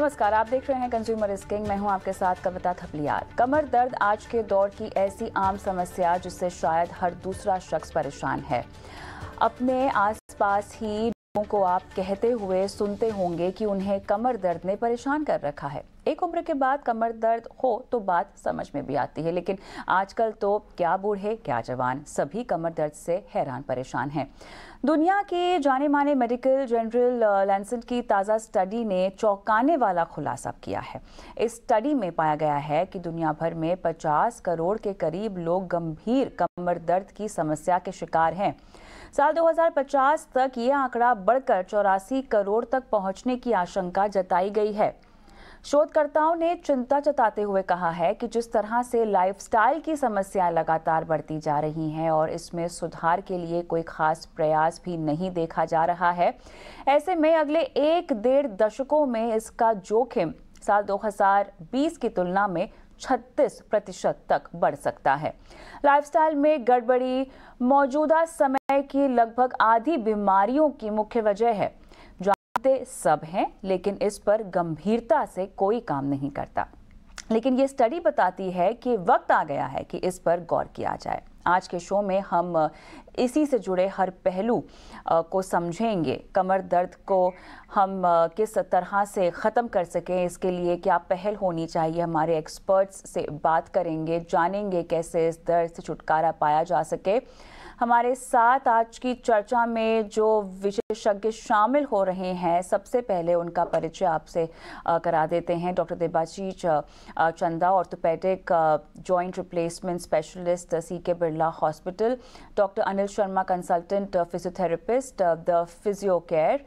नमस्कार, आप देख रहे हैं कंज्यूमर इज किंग। मैं हूं आपके साथ कविता थपलियाल। कमर दर्द आज के दौर की ऐसी आम समस्या जिससे शायद हर दूसरा शख्स परेशान है। अपने आसपास ही लोगों को आप कहते हुए सुनते होंगे कि उन्हें कमर दर्द ने परेशान कर रखा है। एक उम्र के बाद कमर दर्द हो तो बात समझ में भी आती है, लेकिन आजकल तो क्या बूढ़े क्या जवान सभी कमर दर्द से हैरान परेशान हैं। दुनिया के जाने माने मेडिकल जर्नल लैंसेट की ताज़ा स्टडी ने चौंकाने वाला खुलासा किया है। इस स्टडी में पाया गया है कि दुनिया भर में 50 करोड़ के करीब लोग गंभीर कमर दर्द की समस्या के शिकार हैं। साल 2050 तक ये आंकड़ा बढ़कर 84 करोड़ तक पहुंचने की आशंका जताई गई है। शोधकर्ताओं ने चिंता जताते हुए कहा है कि जिस तरह से लाइफस्टाइल की समस्याएं लगातार बढ़ती जा रही हैं और इसमें सुधार के लिए कोई खास प्रयास भी नहीं देखा जा रहा है, ऐसे में अगले 1-1.5 दशकों में इसका जोखिम साल 2020 की तुलना में 36% तक बढ़ सकता है। लाइफस्टाइल में गड़बड़ी मौजूदा समय की लगभग आधी बीमारियों की मुख्य वजह है। जानते सब हैं, लेकिन इस पर गंभीरता से कोई काम नहीं करता। लेकिन ये स्टडी बताती है कि वक्त आ गया है कि इस पर गौर किया जाए। आज के शो में हम इसी से जुड़े हर पहलू को समझेंगे। कमर दर्द को हम किस तरह से ख़त्म कर सकें, इसके लिए क्या पहल होनी चाहिए, हमारे एक्सपर्ट्स से बात करेंगे, जानेंगे कैसे इस दर्द से छुटकारा पाया जा सके। हमारे साथ आज की चर्चा में जो विशेषज्ञ शामिल हो रहे हैं, सबसे पहले उनका परिचय आपसे करा देते हैं। Doctor Debashish Chanda, orthopaedic joint replacement specialist, CK Birla hospital. Doctor Anil Sharma, consultant physiotherapist, the physio care.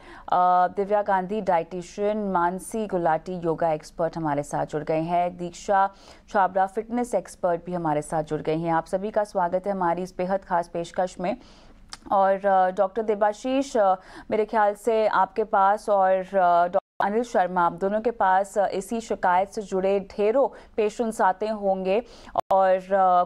Divya Gandhi, dietitian. Mansi Gulati, yoga expert हमारे साथ जुड़ गए हैं। दीक्षा छाबड़ा, फिटनेस एक्सपर्ट भी हमारे साथ जुड़ गई हैं। आप सभी का स्वागत है हमारी इस बेहद खास पेशकश में। और डॉक्टर देबाशीष, मेरे ख्याल से आपके पास और डॉक्टर अनिल शर्मा, आप दोनों के पास इसी शिकायत से जुड़े ढेरों पेशेंट्स आते होंगे और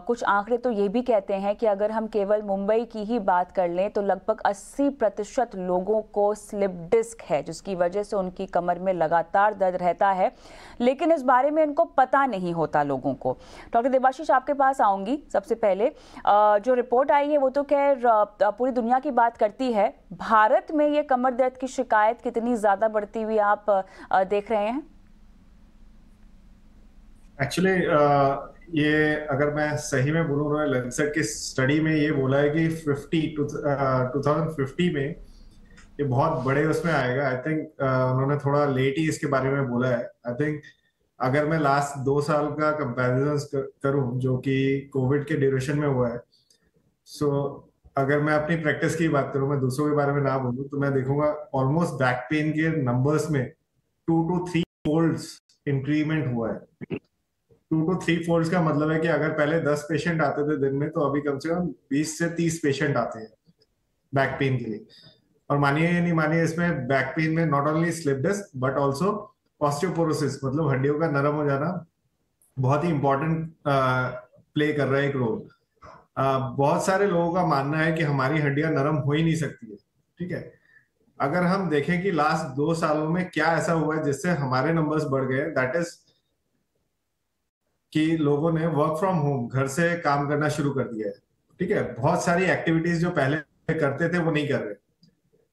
कुछ आंकड़े तो ये भी कहते हैं कि अगर हम केवल मुंबई की ही बात कर लें तो लगभग 80% लोगों को स्लिप डिस्क है, जिसकी वजह से उनकी कमर में लगातार दर्द रहता है, लेकिन इस बारे में इनको पता नहीं होता लोगों को। डॉक्टर देबाशीष, आपके पास आऊँगी। सबसे पहले जो रिपोर्ट आई है वो तो खैर पूरी दुनिया की बात करती है। भारत में ये कमर दर्द की शिकायत कितनी ज़्यादा बढ़ती हुई आप देख रहे हैं? एक्चुअली ये अगर मैं सही में बोलूँ, उन्होंने लैंसेट की स्टडी में ये बोला है कि 2050 में ये बहुत बड़े उसमें आएगा। आई थिंक उन्होंने थोड़ा लेट ही इसके बारे में बोला है। आई थिंक अगर मैं लास्ट 2 साल का कंपैरिजन करूं जो कि कोविड के ड्यूरेशन में हुआ है, सो अगर मैं अपनी प्रैक्टिस की बात करूं, मैं दूसरों के बारे में ना बोलूं, तो मैं देखूंगा ऑलमोस्ट बैक पेन के नंबर्स में 2 to 3 फोल्ड्स इंक्रीमेंट हुआ है। 2 to 3 फोल्ड्स का मतलब है कि अगर पहले 10 पेशेंट आते थे दिन में, तो अभी कम से कम 20 से 30 पेशेंट आते हैं बैक पेन के लिए। और मानिए या नहीं मानिए, इसमें बैक पेन में not only slip disc but also osteoporosis, मतलब हड्डियों का नरम हो जाना, बहुत ही इंपॉर्टेंट प्ले कर रहा है एक रोल। बहुत सारे लोगों का मानना है कि हमारी हड्डियां नरम हो ही नहीं सकती है। ठीक है, अगर हम देखें कि लास्ट 2 सालों में क्या ऐसा हुआ है जिससे हमारे नंबर्स बढ़ गए, दैट इज कि लोगों ने वर्क फ्रॉम होम, घर से काम करना शुरू कर दिया है। ठीक है, बहुत सारी एक्टिविटीज जो पहले करते थे वो नहीं कर रहे।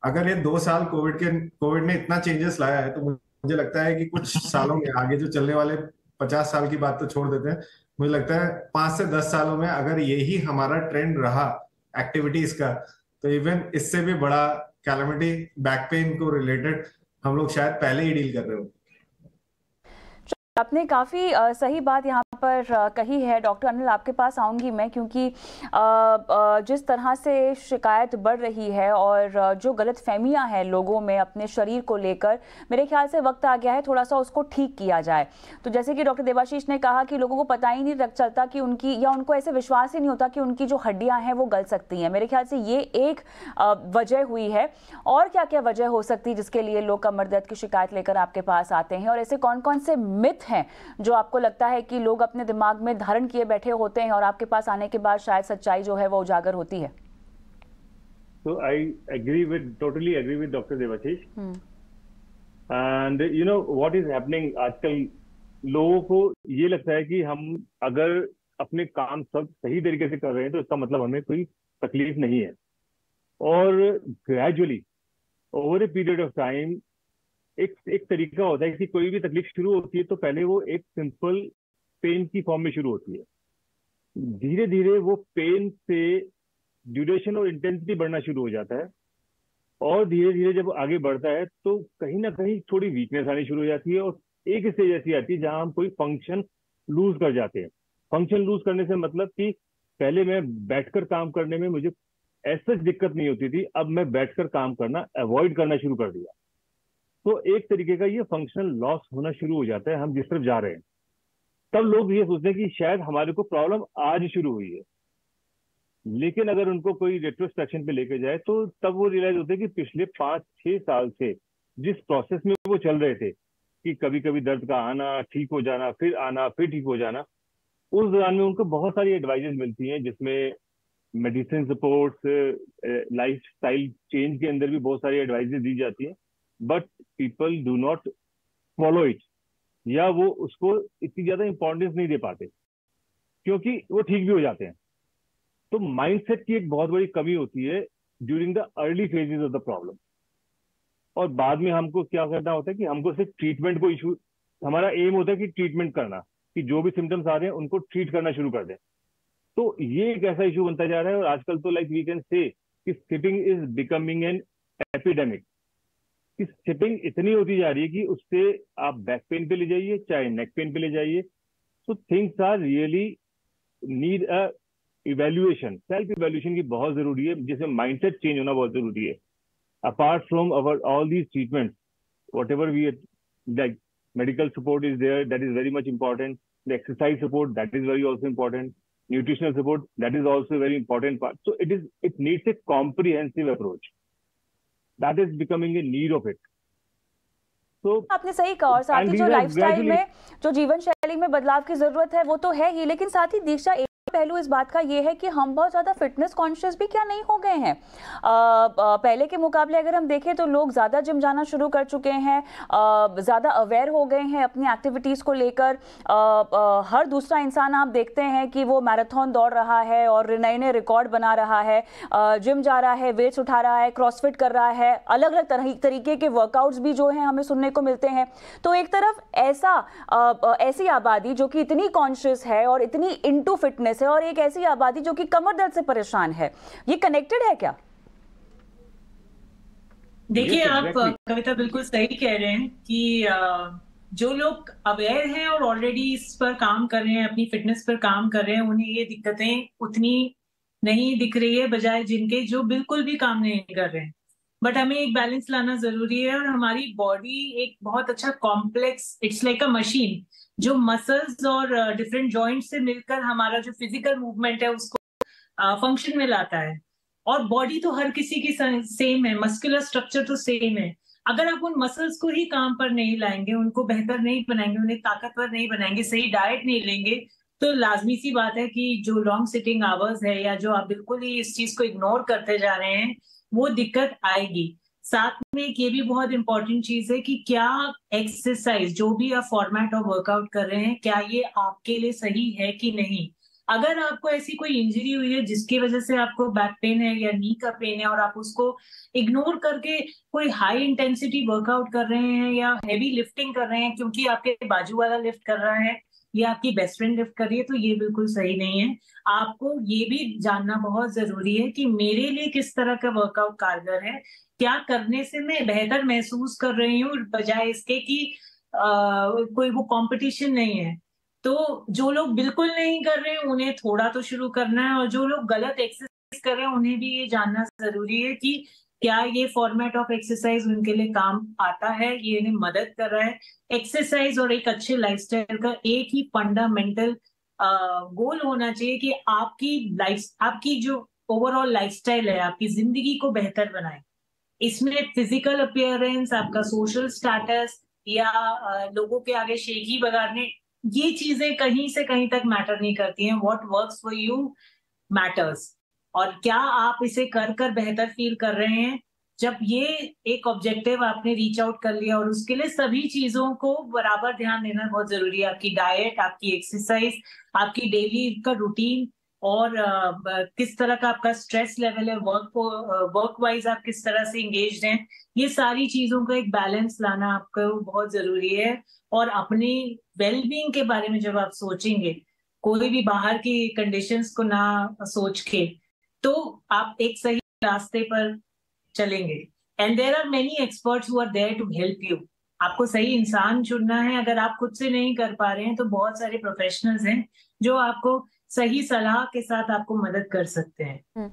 अगर ये 2 साल कोविड ने इतना चेंजेस लाया है, तो मुझे लगता है कि कुछ सालों में आगे जो चलने वाले 50 साल की बात तो छोड़ देते हैं, मुझे लगता है 5 से 10 सालों में अगर यही हमारा ट्रेंड रहा एक्टिविटीज का, तो इवन इससे भी बड़ा कैलामिटी बैक पेन को रिलेटेड हम लोग शायद पहले ही डील कर रहे हो। आपने काफ़ी सही बात यहाँ पर कही है। डॉक्टर अनिल, आपके पास आऊँगी मैं, क्योंकि जिस तरह से शिकायत बढ़ रही है और जो गलतफहमियाँ हैं लोगों में अपने शरीर को लेकर, मेरे ख्याल से वक्त आ गया है थोड़ा सा उसको ठीक किया जाए। तो जैसे कि डॉक्टर देबाशीष ने कहा कि लोगों को पता ही नहीं चलता कि उनकी, या उनको ऐसे विश्वास ही नहीं होता कि उनकी जो हड्डियाँ हैं वो गल सकती हैं। मेरे ख्याल से ये एक वजह हुई है। और क्या क्या वजह हो सकती है जिसके लिए लोग कमर दर्द की शिकायत लेकर आपके पास आते हैं, और ऐसे कौन कौन से मिथ हैं जो आपको लगता है कि लोग अपने दिमाग में धारण किए बैठे होते हैं और आपके पास आने के बाद शायद सच्चाई जो है वो उजागर होती है? So I totally agree with Dr. Devashish. And you know what is happening आजकल, लोगों को ये लगता है कि हम अगर अपने काम सब सही तरीके से कर रहे हैं तो इसका मतलब हमें कोई तकलीफ नहीं है। और gradually over a period of time एक एक तरीका होता है कि कोई भी तकलीफ शुरू होती है तो पहले वो एक सिंपल पेन की फॉर्म में शुरू होती है। धीरे धीरे वो पेन से ड्यूरेशन और इंटेंसिटी बढ़ना शुरू हो जाता है, और धीरे धीरे जब आगे बढ़ता है तो कहीं ना कहीं थोड़ी वीकनेस आनी शुरू हो जाती है, और एक स्टेज ऐसी आती है जहां हम कोई फंक्शन लूज कर जाते हैं। फंक्शन लूज करने से मतलब कि पहले मैं बैठकर काम करने में मुझे ऐसा दिक्कत नहीं होती थी, अब मैं बैठकर काम करना अवॉइड करना शुरू कर दिया। तो एक तरीके का ये फंक्शनल लॉस होना शुरू हो जाता है हम जिस तरफ जा रहे हैं। तब लोग ये सोचते हैं कि शायद हमारे को प्रॉब्लम आज शुरू हुई है, लेकिन अगर उनको कोई रेट्रोस्पेक्शन पे लेके जाए तो तब वो रियलाइज होते हैं कि पिछले 5-6 साल से जिस प्रोसेस में वो चल रहे थे कि कभी कभी दर्द का आना, ठीक हो जाना, फिर आना, फिर ठीक हो जाना, उस दौरान में उनको बहुत सारी एडवाइजेस मिलती हैं, जिसमें medicine supports, life style change के अंदर भी बहुत सारी एडवाइजेस दी जाती हैं, but people do not follow it, या वो उसको इतनी ज्यादा इंपॉर्टेंस नहीं दे पाते क्योंकि वो ठीक भी हो जाते हैं। तो माइंडसेट की एक बहुत बड़ी कमी होती है during the early phases of the problem. और बाद में हमको क्या करना होता है कि हमको सिर्फ ट्रीटमेंट को इशू, हमारा एम होता है कि ट्रीटमेंट करना, कि जो भी सिम्टम्स आ रहे हैं उनको ट्रीट करना शुरू कर दें। तो ये एक ऐसा इशू बनता जा रहा है, और आजकल तो लाइक वी कैन से कि sitting is becoming an epidemic. कि सिटिंग इतनी होती जा रही है कि उससे आप बैक पेन पे ले जाइए, चाहे नेक पेन पे ले जाइए, तो things are really need a evaluation, self evaluation की बहुत जरूरी है, जिसमें माइंडसेट चेंज होना बहुत जरूरी है। Apart from our all these treatments, whatever we like, medical support is there, that is very much important. The exercise support, that is very also important. Nutritional support, that is also a very important part. So it needs a comprehensive approach. That is becoming a need of it. So आपने सही कहा, और साथ ही जो lifestyle में, जो जीवन शैली में बदलाव की जरूरत है वो तो है ही, लेकिन साथ ही दीक्षा एक पहलू इस बात का ये है कि हम बहुत ज़्यादा फिटनेस कॉन्शियस भी क्या नहीं हो गए हैं। पहले के मुकाबले अगर हम देखें तो लोग ज़्यादा जिम जाना शुरू कर चुके हैं, ज़्यादा अवेयर हो गए हैं अपनी एक्टिविटीज़ को लेकर। हर दूसरा इंसान आप देखते हैं कि वो मैराथन दौड़ रहा है और नए नए रिकॉर्ड बना रहा है, जिम जा रहा है, वेट्स उठा रहा है, क्रॉसफिट कर रहा है, अलग अलग तरीके के वर्कआउट्स भी जो हैं हमें सुनने को मिलते हैं। तो एक तरफ ऐसी आबादी जो कि इतनी कॉन्शियस है और इतनी इनटू फिटनेस है, और एक ऐसी आबादी जो कि कमर दर्द से परेशान है, ये कनेक्टेड है क्या? देखिए, आप कविता बिल्कुल सही कह रहे हैं कि जो लोग अवेयर हैं और ऑलरेडी इस पर काम कर रहे हैं, अपनी फिटनेस पर काम कर रहे हैं, उन्हें ये दिक्कतें उतनी नहीं दिख रही है, बजाय जिनके जो बिल्कुल भी काम नहीं कर रहे हैं। बट हमें एक बैलेंस लाना जरूरी है, और हमारी बॉडी एक बहुत अच्छा complex, it's like a machine, जो मसल्स और डिफरेंट जॉइंट से मिलकर हमारा जो फिजिकल मूवमेंट है उसको फंक्शन में लाता है। और बॉडी तो हर किसी की सेम है, मस्कुलर स्ट्रक्चर तो सेम है। अगर आप उन मसल्स को ही काम पर नहीं लाएंगे, उनको बेहतर नहीं बनाएंगे, उन्हें ताकतवर नहीं बनाएंगे, सही डाइट नहीं लेंगे, तो लाजमी सी बात है कि जो लॉन्ग सिटिंग आवर्स है, या जो आप बिल्कुल ही इस चीज को इग्नोर करते जा रहे हैं, वो दिक्कत आएगी। साथ में एक ये भी बहुत इंपॉर्टेंट चीज है कि क्या एक्सरसाइज, जो भी आप फॉर्मेट ऑफ वर्कआउट कर रहे हैं, क्या ये आपके लिए सही है कि नहीं। अगर आपको ऐसी कोई इंजरी हुई है जिसकी वजह से आपको बैक पेन है या नी का पेन है, और आप उसको इग्नोर करके कोई हाई इंटेंसिटी वर्कआउट कर रहे हैं या हैवी लिफ्टिंग कर रहे हैं क्योंकि आपके बाजू वाला लिफ्ट कर रहा है या आपकी बेस्ट फ्रेंड लिफ्ट कर रही है, तो ये बिल्कुल सही नहीं है। आपको ये भी जानना बहुत जरूरी है कि मेरे लिए किस तरह का वर्कआउट कारगर है, क्या करने से मैं बेहतर महसूस कर रही हूँ, बजाय इसके कि कोई वो कंपटीशन नहीं है। तो जो लोग बिल्कुल नहीं कर रहे हैं उन्हें थोड़ा तो शुरू करना है, और जो लोग गलत एक्सरसाइज कर रहे हैं उन्हें भी ये जानना जरूरी है कि क्या ये फॉर्मेट ऑफ एक्सरसाइज उनके लिए काम आता है, ये इन्हें मदद कर रहा है। एक्सरसाइज और एक अच्छे लाइफस्टाइल का एक ही फंडामेंटल गोल होना चाहिए कि आपकी जो ओवरऑल लाइफस्टाइल है, आपकी जिंदगी को बेहतर बनाए। इसमें फिजिकल अपीयरेंस, आपका सोशल स्टेटस, या लोगों के आगे शेखी बगाड़ने, ये चीजें कहीं से कहीं तक मैटर नहीं करती हैं। What works for you matters, और क्या आप इसे कर कर बेहतर फील कर रहे हैं, जब ये एक ऑब्जेक्टिव आपने रीच आउट कर लिया, और उसके लिए सभी चीजों को बराबर ध्यान देना बहुत जरूरी है। आपकी डाइट, आपकी एक्सरसाइज, आपकी डेली का रूटीन, और किस तरह का आपका स्ट्रेस लेवल है, वर्क वाइज आप किस तरह से एंगेज्ड हैं, ये सारी चीजों का एक बैलेंस लाना आपको बहुत जरूरी है। और अपने वेलबींग के बारे में जब आप सोचेंगे, कोई भी बाहर की कंडीशंस को ना सोच के, तो आप एक सही रास्ते पर चलेंगे। And there are many experts who are there to help you. आपको सही इंसान चुनना है। अगर आप खुद से नहीं कर पा रहे हैं तो बहुत सारे प्रोफेशनल्स हैं जो आपको सही सलाह के साथ आपको मदद कर सकते हैं।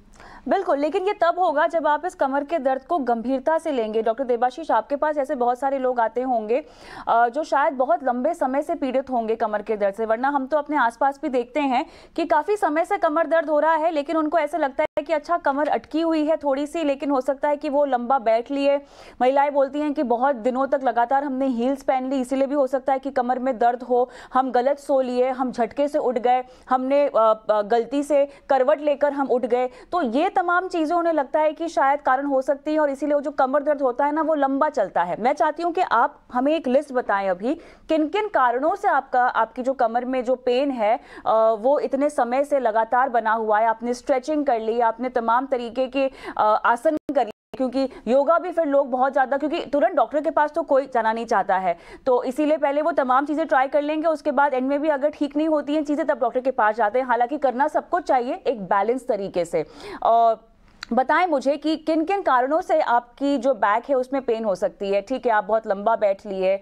बिल्कुल, लेकिन ये तब होगा जब आप इस कमर के दर्द को गंभीरता से लेंगे। डॉक्टर देबाशीष, आपके पास ऐसे बहुत सारे लोग आते होंगे जो शायद बहुत लंबे समय से पीड़ित होंगे कमर के दर्द से, वरना हम तो अपने आसपास भी देखते हैं कि काफी समय से कमर दर्द हो रहा है, लेकिन उनको ऐसा लगता है कि अच्छा कमर अटकी हुई है थोड़ी सी, लेकिन हो सकता है कि वो लंबा बैठ लिए। महिलाएं बोलती हैं कि बहुत दिनों तक लगातार हमने हील्स पहन ली, इसीलिए भी हो सकता है कि कमर में दर्द हो। हम गलत सो लिए, हम झटके से उठ गए, हमने गलती से करवट लेकर हम उठ गए, तो ये तमाम चीजें उन्हें लगता है कि शायद कारण हो सकती है, और इसीलिए वो जो कमर दर्द होता है ना, वो लंबा चलता है। मैं चाहती हूँ कि आप हमें एक लिस्ट बताएं अभी, किन किन कारणों से आपकी जो कमर में जो पेन है वो इतने समय से लगातार बना हुआ है। आपने स्ट्रेचिंग कर ली, आपने तमाम तरीके के आसन कर लिए, क्योंकि योगा भी फिर लोग बहुत ज्यादा, क्योंकि तुरंत डॉक्टर के पास तो कोई जाना नहीं चाहता है, तो इसीलिए पहले वो तमाम चीजें ट्राई कर लेंगे, उसके बाद एंड में भी अगर ठीक नहीं होती हैं चीजें तब डॉक्टर के पास जाते हैं। हालांकि करना सबको चाहिए एक बैलेंस तरीके से। और बताएं मुझे कि किन किन कारणों से आपकी जो बैक है उसमें पेन हो सकती है। ठीक है, आप बहुत लंबा बैठ लिए,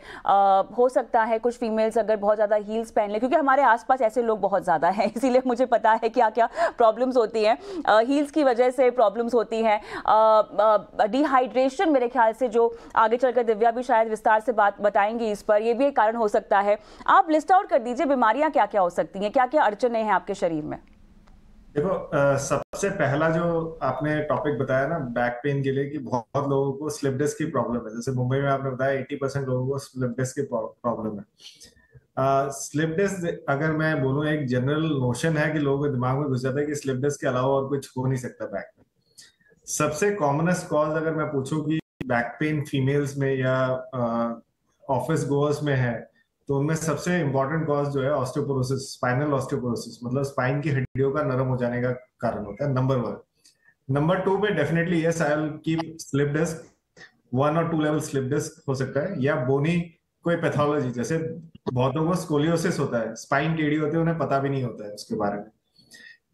हो सकता है कुछ फीमेल्स अगर बहुत ज़्यादा हील्स पहन ले, क्योंकि हमारे आसपास ऐसे लोग बहुत ज़्यादा हैं, इसीलिए मुझे पता है क्या क्या प्रॉब्लम्स होती हैं। हील्स की वजह से प्रॉब्लम्स होती हैं। डिहाइड्रेशन, मेरे ख्याल से जो आगे चलकर दिव्या भी शायद विस्तार से बात बताएंगी इस पर, यह भी एक कारण हो सकता है। आप लिस्ट आउट कर दीजिए बीमारियां क्या क्या हो सकती हैं, क्या क्या अड़चने हैं आपके शरीर में। देखो, सबसे पहला जो आपने टॉपिक बताया ना बैक पेन के लिए, कि बहुत लोगों को स्लिप डिस्क की प्रॉब्लम है। जैसे मुंबई में आपने बताया 80% लोगों को स्लिप डिस्क की प्रॉब्लम है। स्लिप डिस्क, अगर मैं बोलूं, एक जनरल नोशन है कि लोगों के दिमाग में घुस जाता है कि स्लिप डिस्क के अलावा और कुछ हो नहीं सकता बैक में। सबसे कॉमनेस्ट कॉज अगर मैं पूछूं कि बैक पेन फीमेल्स में या ऑफिस गोअर्स में है, तो उनमें सबसे इंपॉर्टेंट कॉज जो है ऑस्टियोपोरोसिस, स्पाइनल ऑस्टियोपोरोसिस, मतलब स्पाइन की हड्डियों का नरम हो जाने का कारण होता है, नंबर 1। नंबर 2 पे definitely yes, I will keep slip disc, 1 और 2 लेवल स्लिप डिस्क हो सकता है, या बोनी कोई पैथोलॉजी, जैसे बहुतों को स्कोलियोसिस होता है, स्पाइन टेढ़ी होती है, उन्हें पता भी नहीं होता है उसके बारे में।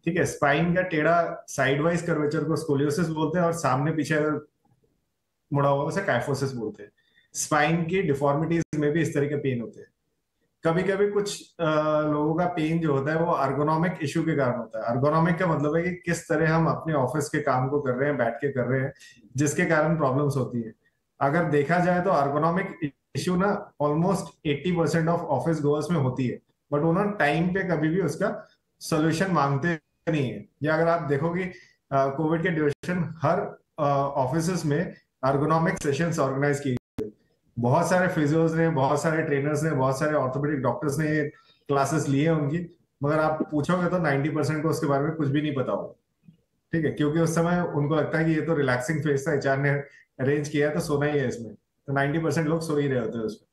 ठीक है, स्पाइन का टेढ़ा साइडवाइज कर्वेचर को स्कोलियोसिस बोलते हैं, और सामने पीछे अगर मुड़ा हुआ उसे काइफोसिस बोलते हैं। स्पाइन की डिफॉर्मिटीज में भी इस तरह के पेन होते हैं। कभी कभी कुछ लोगों का पेन जो होता है वो अर्गोनॉमिक इश्यू के कारण होता है। अर्गोनॉमिक का मतलब है कि किस तरह हम अपने ऑफिस के काम को कर रहे हैं, बैठ के कर रहे हैं, जिसके कारण प्रॉब्लम्स होती है। अगर देखा जाए तो अर्गोनॉमिक इश्यू ना ऑलमोस्ट 80% ऑफ ऑफिस गोअर्स में होती है, बट वो ना टाइम पे कभी भी उसका सोल्यूशन मांगते नहीं है। या अगर आप देखोगे कोविड के ड्यूरेशन हर ऑफिस में अर्गोनॉमिक सेशंस ऑर्गेनाइज किए, बहुत सारे फिजियोज ने, बहुत सारे ट्रेनर्स ने, बहुत सारे ऑर्थोपेडिक डॉक्टर्स ने ये क्लासेस लिए हैं उनकी, मगर आप पूछोगे तो 90% को उसके बारे में कुछ भी नहीं पता होगा। ठीक है, क्योंकि उस समय उनको लगता है कि ये तो रिलैक्सिंग फेज था, एचआर ने अरेंज किया तो सोना ही है इसमें, तो 90% लोग सो ही रहे होते हैं उसमें।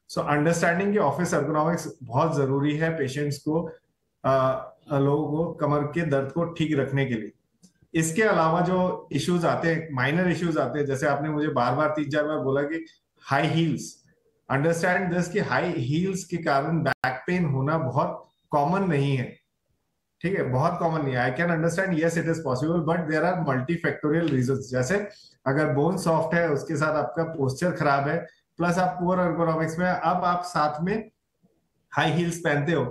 सो अंडरस्टैंडिंग की ऑफिस अर्गोनॉमिक्स बहुत जरूरी है पेशेंट्स को, लोगों को कमर के दर्द को ठीक रखने के लिए। इसके अलावा जो इश्यूज आते हैं, माइनर इश्यूज आते हैं, जैसे आपने मुझे बार बार 3-4 बार बोला कि हाई हील्स, अंडरस्टैंड दिस कि हाई हील्स के कारण बैक पेन होना बहुत कॉमन नहीं है। ठीक है, बहुत कॉमन नहीं है। I can understand, yes it is possible, but there are multifactorial reasons. जैसे अगर बोन सॉफ्ट है, उसके साथ आपका पोस्चर खराब है, प्लस आप पुअर अर्गोनॉमिक्स में, अब आप साथ में हाई हील्स पहनते हो,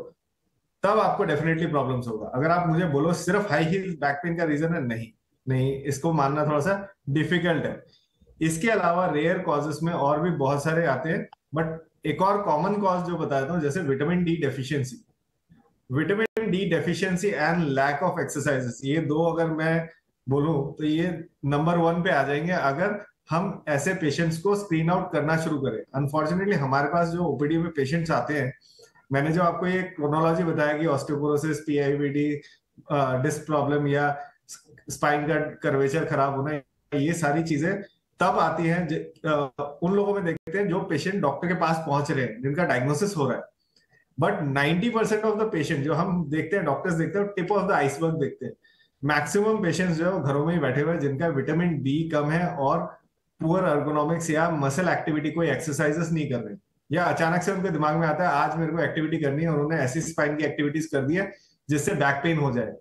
तब आपको डेफिनेटली प्रॉब्लम्स होगा। अगर आप मुझे बोलो सिर्फ हाई हील्स बैक पेन का रीजन है, नहीं, इसको मानना थोड़ा सा डिफिकल्ट है। इसके अलावा रेयर कॉजेस में और भी बहुत सारे आते हैं, बट एक और कॉमन कॉज जो बताता हूँ, जैसे vitamin D deficiency, vitamin D deficiency and lack of exercises, ये दो अगर मैं बोलूं तो ये नंबर 1 पे आ जाएंगे अगर हम ऐसे पेशेंट्स को स्क्रीन आउट करना शुरू करें। अनफॉर्चुनेटली हमारे पास जो ओपीडी में पेशेंट्स आते हैं, मैंने जो आपको ये क्रोनोलॉजी बताया कि ऑस्टियोपोरोसिस, पीआईवीडी, डिस्क प्रॉब्लम या स्पाइन का कर्वेचर खराब होना, ये सारी चीजें तब आती है उन लोगों में देखते हैं जो पेशेंट डॉक्टर के पास पहुंच रहे हैं, जिनका डायग्नोसिस हो रहा है। बट 90% ऑफ द पेशेंट जो हम देखते हैं, डॉक्टर्स देखते हैं, टिप ऑफ द आइसबर्ग देखते हैं। मैक्सिमम पेशेंट्स जो है वो घरों में ही बैठे हुए हैं, जिनका विटामिन डी कम है और पुअर अर्गोनॉमिक्स या मसल एक्टिविटी, कोई एक्सरसाइजेस नहीं कर रहे, या अचानक से उनके दिमाग में आता है आज मेरे को एक्टिविटी करनी है, और उन्होंने ऐसी स्पाइन की एक्टिविटीज कर दी है जिससे बैक पेन हो जाए,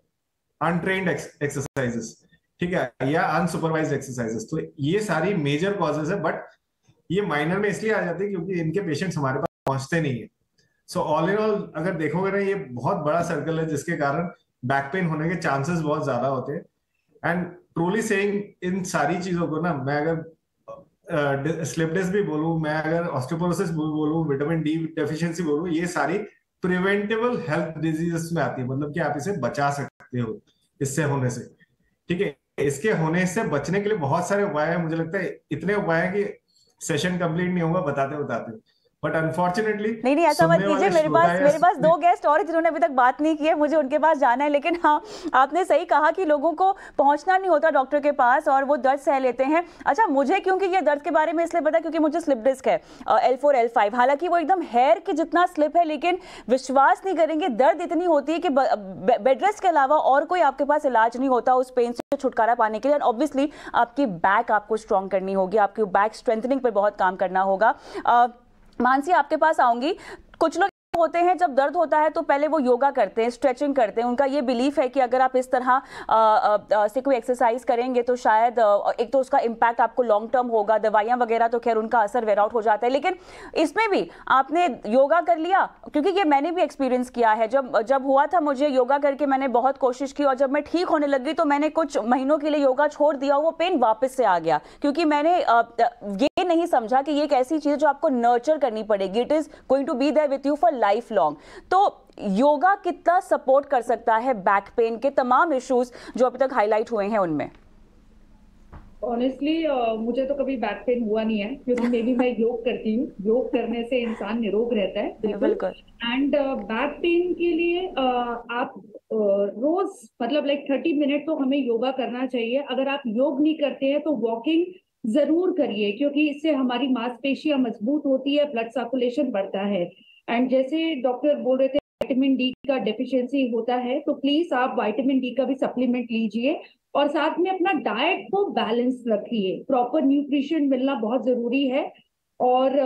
अनट्रेन्ड एक्सरसाइजेस, ठीक है, या अनसुपरवाइज्ड एक्सरसाइजेस। तो ये सारी मेजर कॉजेज है, बट ये माइनर में इसलिए आ जाती है क्योंकि इनके पेशेंट्स हमारे पास पहुंचते नहीं है। सो ऑल इन ऑल अगर देखोगे ना, ये बहुत बड़ा सर्कल है जिसके कारण बैक पेन होने के चांसेस बहुत ज्यादा होते हैं। एंड ट्रूली सेइंग, इन सारी चीजों को ना, मैं अगर स्लिप डिस्क भी बोलूं, मैं अगर ऑस्टियोपोरोसिस भी बोलूं, विटामिन डी डेफिशिएंसी बोलूं, ये सारी प्रिवेंटेबल हेल्थ डिजीजेस में आती है। मतलब कि आप इसे बचा सकते हो इससे होने से, ठीक है। इसके होने से बचने के लिए बहुत सारे उपाय हैं। मुझे लगता है इतने उपाय हैं कि सेशन कंप्लीट नहीं होगा बताते बताते, बट अनफॉर्चुनेटली नहीं ऐसा मत कीजिए। मेरे पास 2 गेस्ट और जिन्होंने अभी तक बात नहीं की है, मुझे उनके पास जाना है। लेकिन हाँ, आपने सही कहा कि लोगों को पहुंचना नहीं होता डॉक्टर के पास और वो दर्द सह लेते हैं। अच्छा, मुझे क्योंकि ये दर्द के बारे में इसलिए पता क्योंकि मुझे स्लिप डिस्क है L4 L5, हालांकि वो एकदम हेयर के जितना स्लिप है, लेकिन विश्वास नहीं करेंगे दर्द इतनी होती है कि बेड रेस्ट के अलावा और कोई आपके पास इलाज नहीं होता उस पेन से छुटकारा पाने के लिए। ऑब्वियसली आपकी बैक आपको स्ट्रॉन्ग करनी होगी, आपकी बैक स्ट्रेंथनिंग पर बहुत काम करना होगा। मानसी, आपके पास आऊंगी। कुछ लोग होते हैं जब दर्द होता है तो पहले वो योगा करते हैं, स्ट्रेचिंग करते हैं। उनका ये बिलीफ है कि अगर आप इस तरह से कोई एक्सरसाइज करेंगे तो शायद एक तो उसका इम्पैक्ट आपको लॉन्ग टर्म होगा। दवाइयां वगैरह तो खैर उनका असर वेयर आउट हो जाता है, लेकिन इसमें भी आपने योगा कर लिया, क्योंकि ये मैंने भी एक्सपीरियंस किया है। जब हुआ था मुझे योगा करके मैंने बहुत कोशिश की, और जब मैं ठीक होने लगी तो मैंने कुछ महीनों के लिए योगा छोड़ दिया, वो पेन वापस से आ गया, क्योंकि मैंने ये नहीं समझा कि ये एक ऐसी चीज जो आपको नर्चर करनी पड़ेगी। It is going to be there with you for life long. तो योगा कितना सपोर्ट कर सकता है बैक पेन के तमाम इश्यूज जो अभी तक हाईलाइट हुए हैं उनमें? ऑनेस्टली मुझे तो कभी बैक पेन हुआ नहीं है, क्योंकि मे बी मैं योग करती हूँ। योग करने से इंसान निरोग रहता है, बिल्कुल। एंड बैक पेन के लिए आप रोज मतलब 30 मिनट तो हमें योगा करना चाहिए। अगर आप योग नहीं करते हैं तो वॉकिंग जरूर करिए, क्योंकि इससे हमारी मांसपेशियां मजबूत होती है, ब्लड सर्कुलेशन बढ़ता है। एंड जैसे डॉक्टर बोल रहे थे विटामिन डी का डेफिशिएंसी होता है, तो प्लीज आप विटामिन डी का भी सप्लीमेंट लीजिए, और साथ में अपना डाइट को बैलेंस रखिए। प्रॉपर न्यूट्रिशन मिलना बहुत जरूरी है। और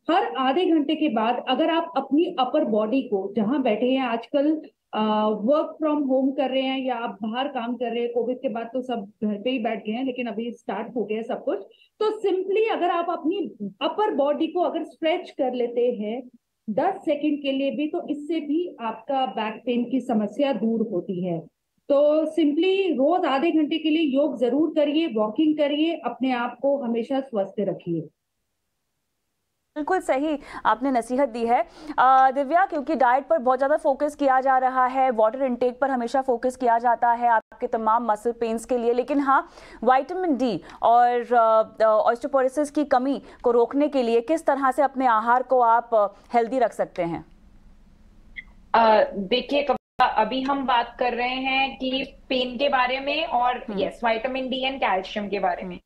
हर आधे घंटे के बाद अगर आप अपनी अपर बॉडी को, जहां बैठे हैं आजकल वर्क फ्रॉम होम कर रहे हैं या आप बाहर काम कर रहे हैं, कोविड के बाद तो सब घर पे ही बैठ गए हैं, लेकिन अभी स्टार्ट हो गया सब कुछ, तो सिंपली अगर आप अपनी अपर बॉडी को अगर स्ट्रेच कर लेते हैं 10 सेकंड के लिए भी, तो इससे भी आपका बैक पेन की समस्या दूर होती है। तो सिंपली रोज आधे घंटे के लिए योग जरूर करिए, वॉकिंग करिए, अपने आप को हमेशा स्वस्थ रखिए। बिल्कुल सही आपने नसीहत दी है दिव्या, क्योंकि डाइट पर बहुत ज़्यादा फोकस किया जा रहा है, वाटर इनटेक पर हमेशा फोकस किया जाता है आपके तमाम मसल पेन्स के लिए, लेकिन हाँ, विटामिन डी और ऑस्टियोपोरोसिस की कमी को रोकने के लिए किस तरह से अपने आहार को आप हेल्दी रख सकते हैं? देखिए, अभी हम बात कर रहे हैं कि पेन के बारे में और yes, vitamin D and calcium के बारे में।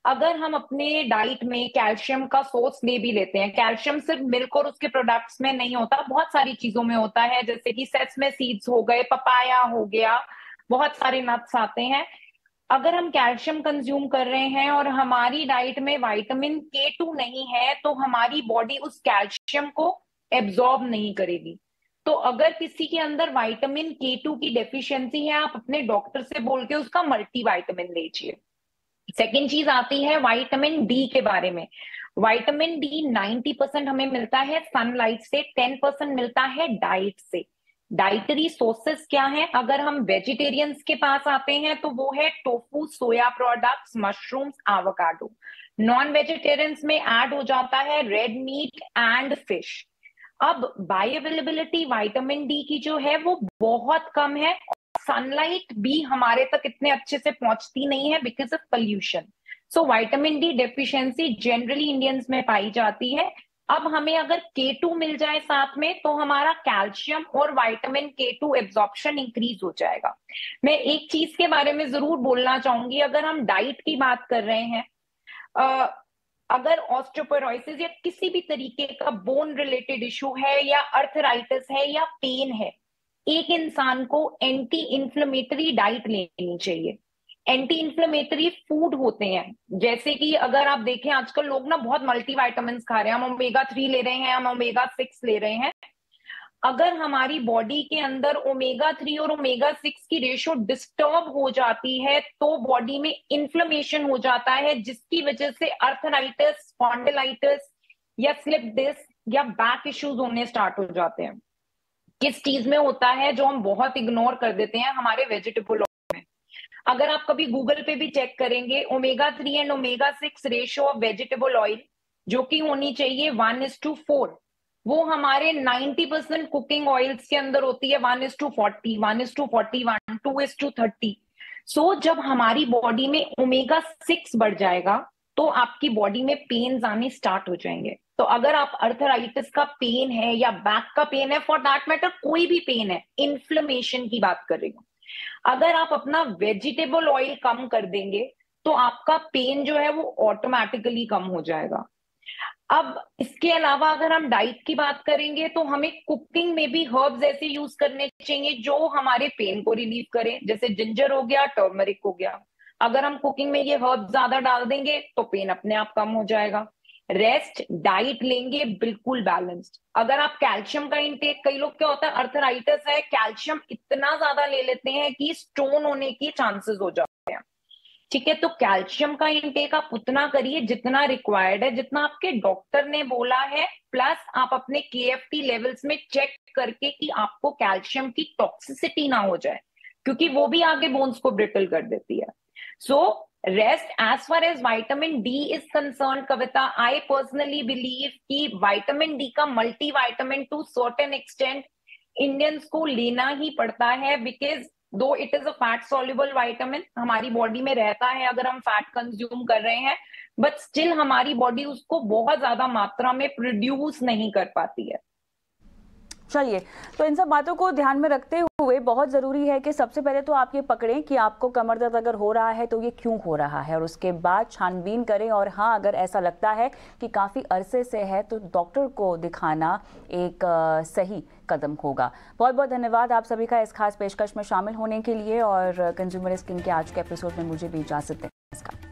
अगर हम अपने डाइट में कैल्शियम का सोर्स ले भी लेते हैं, कैल्शियम सिर्फ मिल्क और उसके प्रोडक्ट्स में नहीं होता, बहुत सारी चीजों में होता है, जैसे कि सेसमे सीड्स हो गए, पपाया हो गया, बहुत सारे नट्स आते हैं। अगर हम कैल्शियम कंज्यूम कर रहे हैं और हमारी डाइट में विटामिन K2 नहीं है, तो हमारी बॉडी उस कैल्शियम को एब्जॉर्ब नहीं करेगी। तो अगर किसी के अंदर विटामिन K2 की डेफिशिएंसी है, आप अपने डॉक्टर से बोल के उसका मल्टीविटामिन लीजिए। सेकेंड चीज आती है विटामिन डी के बारे में। विटामिन डी 90% हमें मिलता है सनलाइट से, 10% मिलता है डाइट से। डाइटरी सोर्सेस क्या है? अगर हम वेजिटेरियंस के पास आते हैं तो वो है टोफू, सोया products, mushrooms, avocado. Non vegetarians में ऐड हो जाता है रेड मीट एंड फिश। अब बायोअवेलेबिलिटी विटामिन डी की जो है वो बहुत कम है, सनलाइट भी हमारे तक इतने अच्छे से पहुंचती नहीं है because of pollution. So vitamin D deficiency generally Indians में पाई जाती है। अब हमें अगर K2 मिल जाए साथ में, तो हमारा कैल्शियम और विटामिन K2 एब्जॉर्प्शन इंक्रीज हो जाएगा। मैं एक चीज के बारे में जरूर बोलना चाहूंगी, अगर हम डाइट की बात कर रहे हैं, अगर ऑस्टियोपोरोसिस या किसी भी तरीके का बोन रिलेटेड इशू है या अर्थराइटिस है या पेन है, एक इंसान को एंटी इन्फ्लेमेटरी डाइट लेनी चाहिए। एंटी इन्फ्लेमेटरी फूड होते हैं, जैसे कि अगर आप देखें आजकल लोग ना बहुत मल्टीविटामिन्स खा रहे हैं, हम ओमेगा 3 ले रहे हैं, हम ओमेगा 6 ले रहे हैं। अगर हमारी बॉडी के अंदर ओमेगा 3 और ओमेगा 6 की रेशो डिस्टर्ब हो जाती है तो बॉडी में इन्फ्लेमेशन हो जाता है, जिसकी वजह से अर्थराइटिस, स्पॉन्डिलाइटिस या स्लिप डिस्क या बैक इश्यूज होने स्टार्ट हो जाते हैं। किस चीज में होता है जो हम बहुत इग्नोर कर देते हैं? हमारे वेजिटेबल ऑयल में। अगर आप कभी गूगल पे भी चेक करेंगे, omega 3 and omega 6 ratio of vegetable oil जो कि होनी चाहिए 1:4, वो हमारे 90% कुकिंग ऑयल्स के अंदर होती है 1:40, 1:41, 2:30। सो जब हमारी बॉडी में ओमेगा 6 बढ़ जाएगा तो आपकी बॉडी में पेन्स आने स्टार्ट हो जाएंगे। तो अगर आप अर्थराइटिस का पेन है या बैक का पेन है, फॉर दैट मैटर कोई भी पेन है, इन्फ्लेमेशन की बात कर रही हूँ, अगर आप अपना वेजिटेबल ऑयल कम कर देंगे तो आपका पेन जो है वो ऑटोमेटिकली कम हो जाएगा। अब इसके अलावा अगर हम डाइट की बात करेंगे तो हमें कुकिंग में भी हर्ब्स ऐसे यूज करने चाहिए जो हमारे पेन को रिलीव करें, जैसे जिंजर हो गया, टर्मरिक हो गया। अगर हम कुकिंग में ये हर्ब्स ज्यादा डाल देंगे तो पेन अपने आप कम हो जाएगा। रेस्ट, डाइट लेंगे बिल्कुल बैलेंस्ड। अगर आप कैल्शियम का इंटेक, कई लोग क्या होता है अर्थराइटिस है, कैल्शियम इतना ज्यादा ले लेते हैं कि स्टोन होने की चांसेस हो जाते हैं। ठीक है, तो कैल्शियम का इंटेक आप उतना करिए जितना रिक्वायर्ड है, जितना आपके डॉक्टर ने बोला है, प्लस आप अपने KFT लेवल्स में चेक करके कि आपको कैल्शियम की टॉक्सिसिटी ना हो जाए, क्योंकि वो भी आगे बोन्स को ब्रिटल कर देती है। So rest. As far as vitamin D is concern, Kavita, I personally believe कि विटामिन डी का multivitamin to certain extent Indians को लेना ही पड़ता है, because though it is a fat soluble vitamin, हमारी बॉडी में रहता है अगर हम फैट कंज्यूम कर रहे हैं, बट स्टिल हमारी बॉडी उसको बहुत ज्यादा मात्रा में प्रोड्यूस नहीं कर पाती है। चलिए, तो इन सब बातों को ध्यान में रखते हुए बहुत ज़रूरी है कि सबसे पहले तो आप ये पकड़ें कि आपको कमर दर्द अगर हो रहा है तो ये क्यों हो रहा है, और उसके बाद छानबीन करें। और हाँ, अगर ऐसा लगता है कि काफ़ी अरसे से है तो डॉक्टर को दिखाना एक सही कदम होगा। बहुत बहुत धन्यवाद आप सभी का इस खास पेशकश में शामिल होने के लिए, और कंज्यूमर स्किन के आज के एपिसोड में मुझे भी इजाज़त दें।